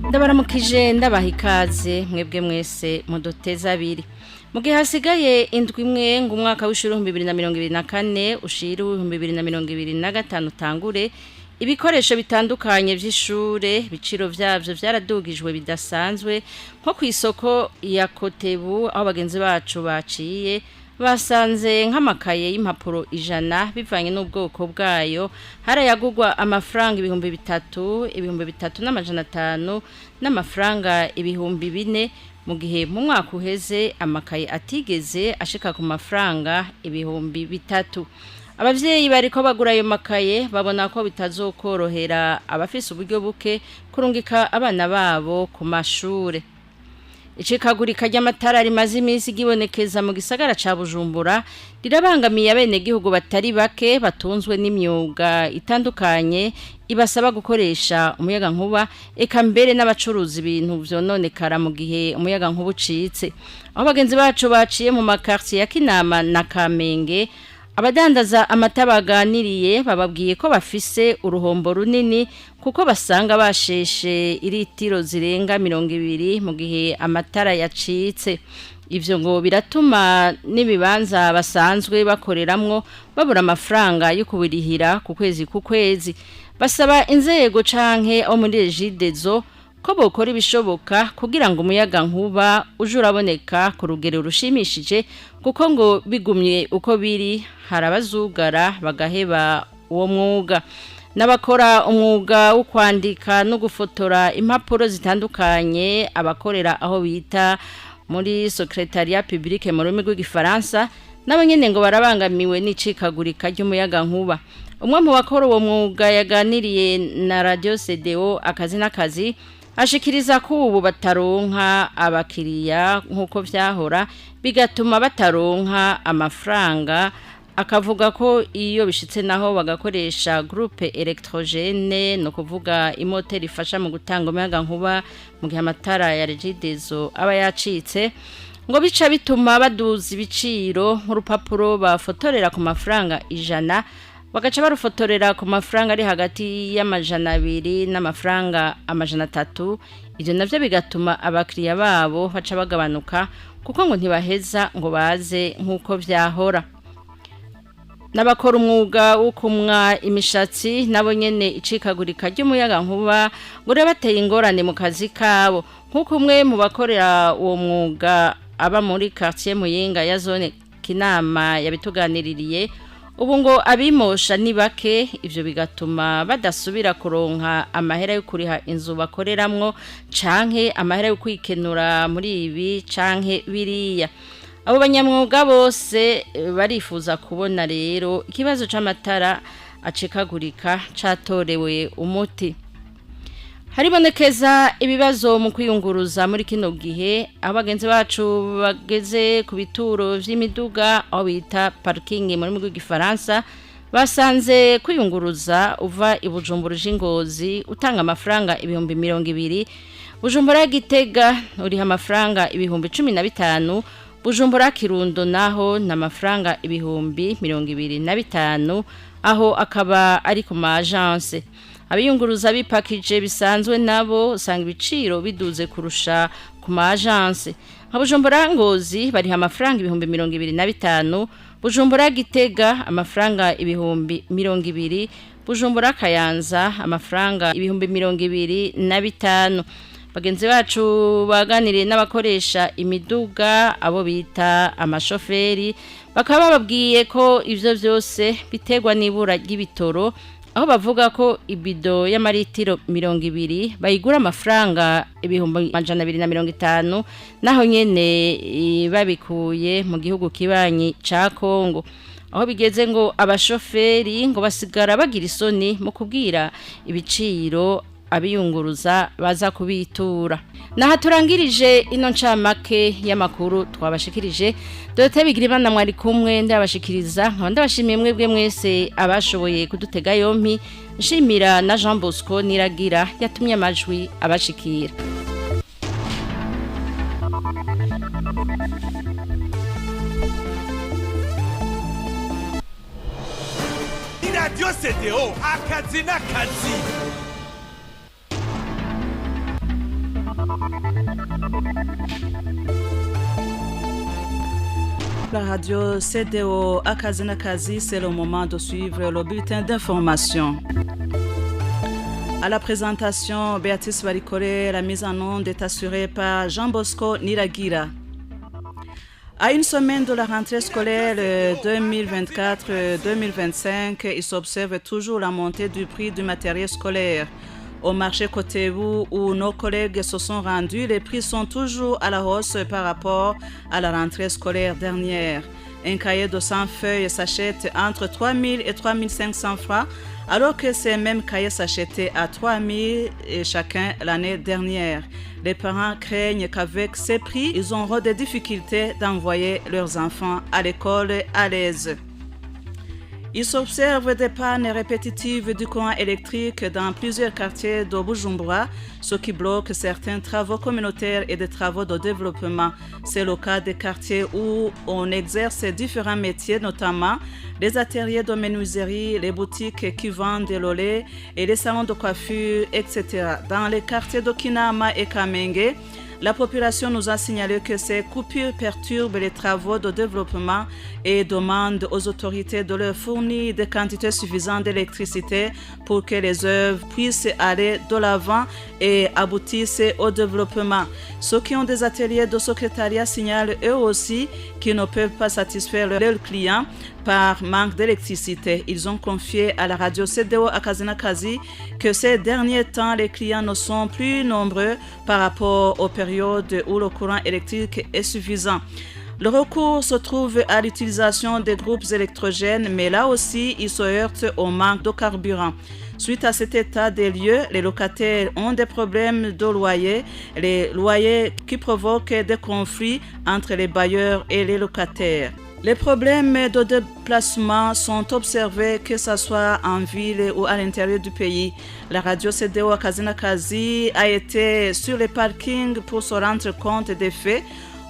ndabaramukije ndabaha ikaze mwebwe mwese muduteza abiri mu gihe hasigaye indwi imwe ngo umwaka w'ishuri 2024 ushira 2025 utangure ibikoresho bitandukanye vy'ishure biciro vyavyo vyaradugijwe bidasanzwe nko kw'isoko ya Kotebu aho bagenzi bacu baciye basanze nk'amakaye y'impapuro 100 bivanye n'ubwoko bwayo harayagurwa amafaranga 3000 3,500 n'amafaranga 4,000 mu gihe mu mwaka uheze amakaye atigeze ashika ku mafaranga 3,000. Abavyeyi bariko bagura ayo makaye babona ko bitazokorohera abafise uburyo buke kurungika abana babo ku mashure. Icikagurika ry'amatara rimaze iminsi gibonekeza mu gisagara ca Bujumbura rirabangamiye abene gihugu batari bake batunzwe n'imyuga itandukanye ibasaba gukoresha umuyaga nkuba eka mbere n'abacuruza ibintu vyononekara mu gihe umuyaga nkuba ucitse. Aho bagenzi bacu baciye mu makartier ya Kinama na Kamenge abadandaza amata baganiriye bababwiye ko bafise uruhombo runini kuko basanga basheshe iritiro zirenga 200 mu gihe amatara yacitse. Ivyo ngo biratuma nibibanza basanzwe bakoreramwo babura amafaranga yo kubirihira ku kwezi. Basaba inzego canke o muri Regidezo ko bokora ibishoboka kugira ngo umuyaga nkuba uje uraboneka ku rugero rushimishije kuko ngo bigumye uko biri harabazugara bagaheba uwo mwuga. N'abakora umwuga wo kwandika no gufotora impapuro zitandukanye abakorera aho bita muri secretariat public mu rurimi rw'igifaransa nabo nyene ngo barabangamiwe n'icikagurika ry'umuyaga nkuba. Umwe mu bakora uwo mwuga yaganiriye na Radio CDO akazi n'akazi ashikiriza ko ubu bataronka abakiriya nkuko vyahora bigatuma bataronka amafaranga. Akavuga ko iyo bishitse naho bagakoresha groupe electrogene no kuvuga imoteri ifasha mu gutanga umuyaga nkuba mu gihe amatara ya Regidezo aba yacitse ngo bica bituma baduza ibiciro nk'urupapuro bafotorera ku mafaranga 100 bagaca barufotorera ku mafaranga ari hagati y'200 n'amafaranga 300. Ivyo navyo bigatuma abakiriya babo baca bagabanuka kuko ngo ntibaheza ngo baze nkuko vyahora. N'abakora umwuga wo kumwa imishatsi nabo nyene icikagurika ry'umuyaga nkuba ngo bateye ingorane mu kazi kabo nkuko umwe mu bakorera uwo mwuga aba muri quartier Muyinga ya zone Kinama yabituganiririye. Ubu ngo abimosha ni bake ivyo bigatuma badasubira kuronka amahera yo kuriha inzu bakoreramwo canke amahera yo kwikenura muri ibi canke biriya. Abo banyamwuga bose barifuza kubona rero ikibazo c'amatara acikagurika catorewe umuti. Haribonekeza ibibazo mu kwiyunguruza muri kino gihe aho bagenzi bacu bageze ku bituro vy'imiduga aho bita parking mu rurimi rw'igifaransa basanze kwiyunguruza uva i Bujumbura Ngozi utanga amafaranga 200,000 Bujumbura Gitega uriha amafaranga 15,000 Bujumbura Kirundo naho na mafaranga 25,000 aho akaba ari ku ma agence. Abiyunguruza bipakije bisanzwe nabo usanga ibiciro biduze kurusha ku ma agence. Nka Bujumbura Ngozi bariha amafaranga 25,000 Bujumbura Gitega amafaranga 20,000 Bujumbura Kayanza amafaranga 25,000. Bagenzi bacu baganiriye n'abakoresha imiduga abo bita amashoferi bakaba babwiye ko ivyo vyose biterwa n'ibura ry'ibitoro aho bavuga ko ibido y'amaritiro 200 bayigura amafaranga 250 naho nyene babikuye mu gihugu kibanyi ca Kongo. Aho bigeze ngo abashoferi ngo basigara bagira isoni mu kubwira ibiciro abiyunguruza baza kubitura. Naha turangirije ino ncamake y'amakuru twabashikirije Dorothée Bigirimana mwari kumwe ndabashikiriza ndabashimiye mwebwe mwese abashoboye kudutega yompi nshimira na Jean Bosco Niragira yatumye amajwi abashikira. Radio CDO akazi n'akazi. la radio CDO Akazi, c'est le moment de suivre le bulletin d'information. À la présentation, Béatrice Barikore, la mise en onde est assurée par Jean Bosco Niragira. À une semaine de la rentrée scolaire 2024-2025, il s'observe toujours la montée du prix du matériel scolaire. Au marché Kotebu, où nos collègues se sont rendus, les prix sont toujours à la hausse par rapport à la rentrée scolaire dernière. Un cahier de 100 feuilles s'achète entre 3 000 et 3 500 francs, alors que ces mêmes cahiers s'achetaient à 3 000 chacun l'année dernière. Les parents craignent qu'avec ces prix, ils auront des difficultés d'envoyer leurs enfants à l'école à l'aise. Il s'observe des pannes répétitives du courant électrique dans plusieurs quartiers de Bujumbura, ce qui bloque certains travaux communautaires et des travaux de développement. C'est le cas des quartiers où on exerce différents métiers, notamment les ateliers de menuiserie, les boutiques qui vendent le lait et les salons de coiffure, etc. Dans les quartiers de Kinama et Kamenge, la population nous a signalé que ces coupures perturbent les travaux de développement et demandent aux autorités de leur fournir des quantités suffisantes d'électricité pour que les œuvres puissent aller de l'avant et aboutissent au développement. Ceux qui ont des ateliers de secrétariat signalent eux aussi qu'ils ne peuvent pas satisfaire leurs clients par manque d'électricité. Ils ont confié à la radio CDO Akazi que ces derniers temps, les clients ne sont plus nombreux par rapport aux périodes où le courant électrique est suffisant. Le recours se trouve à l'utilisation des groupes électrogènes, mais là aussi, ils se heurtent au manque de carburant. Suite à cet état des lieux, les locataires ont des problèmes de loyer, les loyers qui provoquent des conflits entre les bailleurs et les locataires. Les problèmes de déplacement sont observés que ce soit en ville ou à l'intérieur du pays. La radio CDO Akazi a été sur les parkings pour se rendre compte des faits.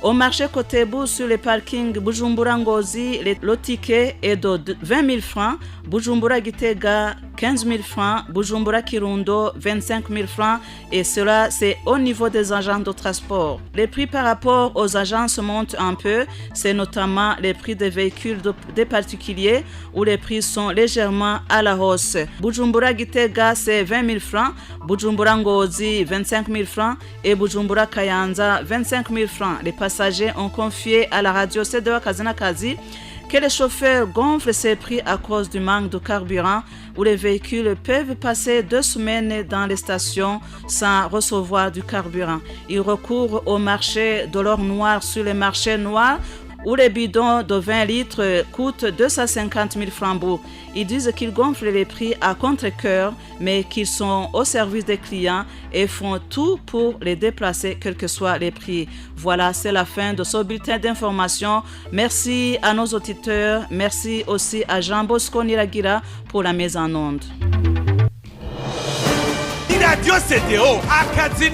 Au marché Kotebu, sur les parkings Bujumbura Ngozi, le ticket est de 20 000 francs, Bujumbura Gitega 15 000 francs, Bujumbura Kirundo 25 000 francs, et cela c'est au niveau des agents de transport. Les prix par rapport aux agences montent un peu, c'est notamment les prix des véhicules des particuliers où les prix sont légèrement à la hausse. Bujumbura Gitega c'est 20 000 francs, Bujumbura Ngozi 25 000 francs et Bujumbura Kayanza 25 000 francs. Les passagers ont confié à la radio CDO Akazi que les chauffeurs gonflent ces prix à cause du manque de carburant, où les véhicules peuvent passer 2 semaines dans les stations sans recevoir du carburant. Ils recourent au marché de l'or noir sur les marchés noirs, où les bidons de 20 litres coûtent 250 000 francs. Ils disent qu'ils gonflent les prix à contre-cœur, mais qu'ils sont au service des clients et font tout pour les déplacer, quels que soient les prix. Voilà, c'est la fin de ce bulletin d'information. Merci à nos auditeurs. Merci aussi à Jean Bosco Niragira pour la mise en onde. Radio CDO Akazi.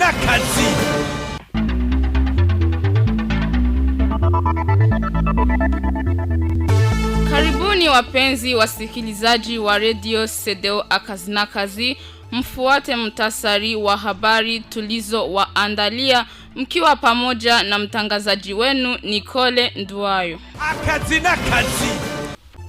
Karibuni wapenzi wasikilizaji wa Radio CDO Akazi, mfuate mtasari wa habari tulizo waandalia mkiwa pamoja na mtangazaji wenu Nicole Nduwayo. Akazi.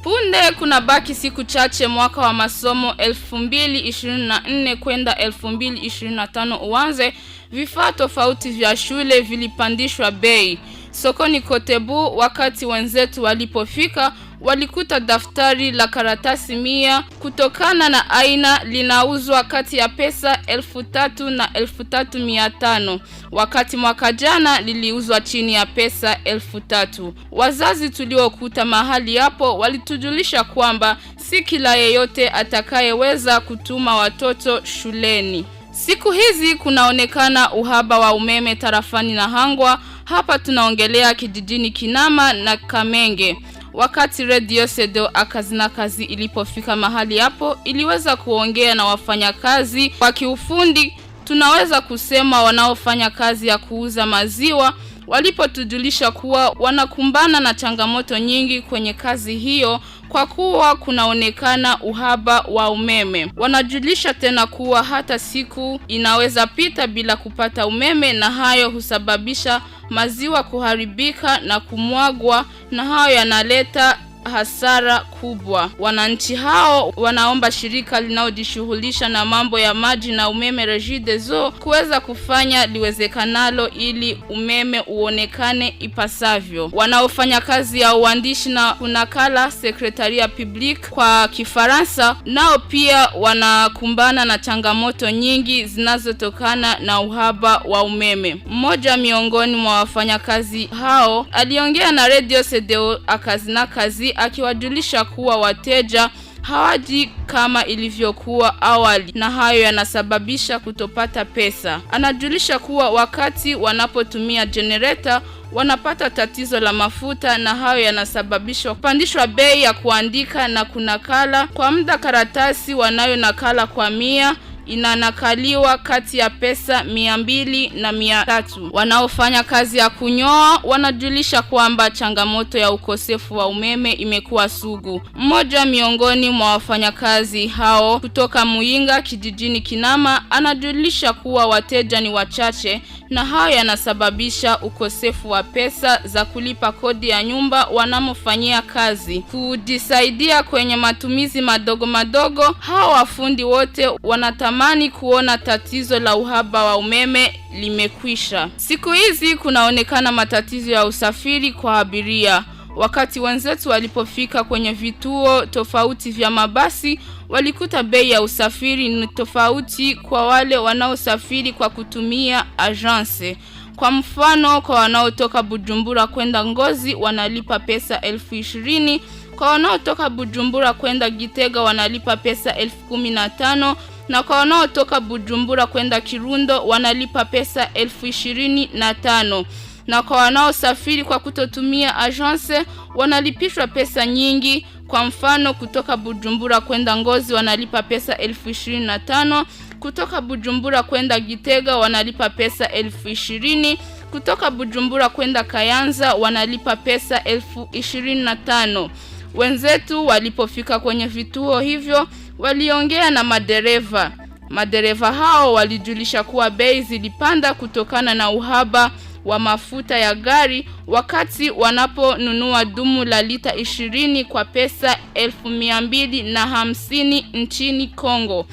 Punde kuna baki siku chache mwaka wa masomo 2024 kwenda 2025 uanze, vifaa tofauti vya shule vilipandishwa bei. Sokoni Kotebu, wakati wenzetu walipofika, walikuta daftari la karatasi 100 kutokana na aina linauzwa kati ya pesa 3,000 na 3,500, wakati mwaka jana liliuzwa chini ya pesa 3,000. Wazazi tuliokuta mahali hapo walitujulisha kwamba si kila yeyote atakayeweza kutuma watoto shuleni. Siku hizi kunaonekana uhaba wa umeme tarafani na Hangwa. Hapa tunaongelea kijijini Kinama na Kamenge. Wakati Radio CDO Akazi ilipofika mahali hapo, iliweza kuongea na wafanyakazi wa kiufundi. Tunaweza kusema wanaofanya kazi ya kuuza maziwa, walipotujulisha kuwa wanakumbana na changamoto nyingi kwenye kazi hiyo kwa kuwa kunaonekana uhaba wa umeme. Wanajulisha tena kuwa hata siku inaweza pita bila kupata umeme, na hayo husababisha maziwa kuharibika na kumwagwa, na hayo yanaleta hasara kubwa. Wananchi hao wanaomba shirika linalojishughulisha na mambo ya maji na umeme Regideso kuweza kufanya liwezekanalo ili umeme uonekane ipasavyo. Wanaofanya kazi ya uandishi na kunakala Secretariat Public kwa Kifaransa nao pia wanakumbana na changamoto nyingi zinazotokana na uhaba wa umeme. Mmoja miongoni mwa wafanyakazi hao aliongea na Radio CDO Akazina Kazi akiwajulisha kuwa wateja hawaji kama ilivyokuwa awali, na hayo yanasababisha kutopata pesa. Anajulisha kuwa wakati wanapotumia generator wanapata tatizo la mafuta, na hayo yanasababishwa kupandishwa bei ya kuandika na kunakala. Kwa muda karatasi wanayo nakala kwa 100 inanakaliwa kati ya pesa 200 na 300. Wanaofanya kazi ya kunyoa wanajulisha kwamba changamoto ya ukosefu wa umeme imekuwa sugu. Mmoja miongoni mwa wafanyakazi hao kutoka Muyinga kijijini Kinama anajulisha kuwa wateja ni wachache, na hayo yanasababisha ukosefu wa pesa za kulipa kodi ya nyumba wanamofanyia kazi. Kujisaidia kwenye matumizi madogo madogo, hao wafundi wote wanatamani kuona tatizo la uhaba wa umeme limekwisha. Siku hizi kunaonekana matatizo ya usafiri kwa abiria. Wakati wenzetu walipofika kwenye vituo tofauti vya mabasi, walikuta bei ya usafiri ni tofauti kwa wale wanaosafiri kwa kutumia agence. Kwa mfano, kwa wanaotoka Bujumbura kwenda Ngozi wanalipa pesa 20,000, kwa wanaotoka Bujumbura kwenda Gitega wanalipa pesa 15,000, na kwa wanaotoka Bujumbura kwenda Kirundo wanalipa pesa 25,000. Na kwa wanaosafiri kwa kutotumia agence wanalipishwa pesa nyingi. Kwa mfano, kutoka Bujumbura kwenda Ngozi wanalipa pesa 25,000, kutoka Bujumbura kwenda Gitega wanalipa pesa 20,000, kutoka Bujumbura kwenda Kayanza wanalipa pesa 25,000. Wenzetu walipofika kwenye vituo hivyo waliongea na madereva. Madereva hao walijulisha kuwa bei zilipanda kutokana na uhaba wa mafuta ya gari wakati wanaponunua dumu la lita 20 kwa pesa 250 nchini Kongo.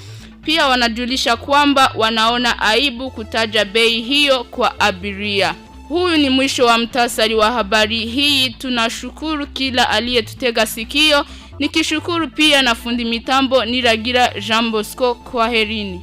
Pia wanajulisha kwamba wanaona aibu kutaja bei hiyo kwa abiria. Huyu ni mwisho wa mtasari wa habari hii. Tunashukuru kila aliyetutega sikio. Nikishukuru pia na fundi mitambo Niragira Jean Bosco. Kwaherini.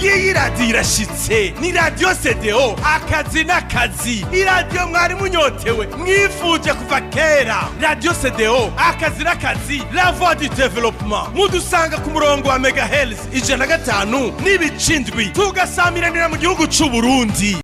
Iyi radio irashitse, ni Radio CDO Akazina Kazi. Iradio mwari munyotewe mwifuje kuva kera. Radio CDO Akazina Kazi, la voix du développement. Mudusanga ku murongo wa megahertz 105 n'ibicindwi, tugasamiranira mu gihugu c'u Burundi.